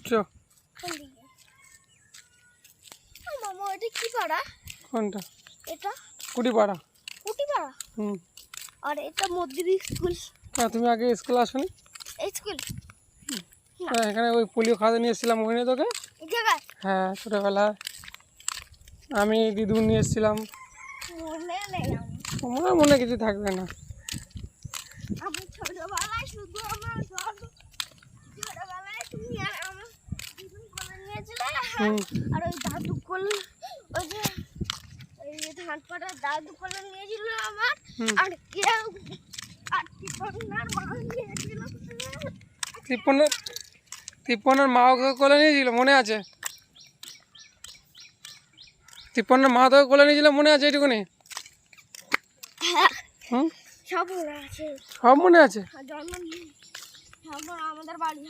চো মামা এটা কি পাড়া? কোনটা? এটা কুটিপাড়া। কুটিপাড়া? আর এটা মধ্যবি স্কুল। তুমি আগে স্কুল আসোনি? এই স্কুল এখানে ওই পোলিও খাওয়াতে নিয়ে এসেছিলাম ওখানে তোকে। এই জায়গায়? হ্যাঁ, ছোটোবেলায় আমি দিদু নিয়ে এসেছিলাম। মনে নেই তোমার মনে কিছু থাকবে না। আমি ছোটবেলায় শুধু আমার ছোটবেলায় তুমি আর আমার দিদুন কোলে নিয়েছিলে। আর ওই দাদু কোলে, ওই যে এই ধান পাড়ার দাদু কোলে নিয়েছিল আমার। আর কেউ আর টিপনার মা নিয়েছিল। তিপ্পনের মা ওকে কোলে নিয়েছিল, মনে আছে? তিপ্পনের মা তোকে কোলে নিয়েছিল, মনে আছে এইটুকুনি? সব মনে আছে। সব মনে আছে? জন্ম আমাদের বাড়ি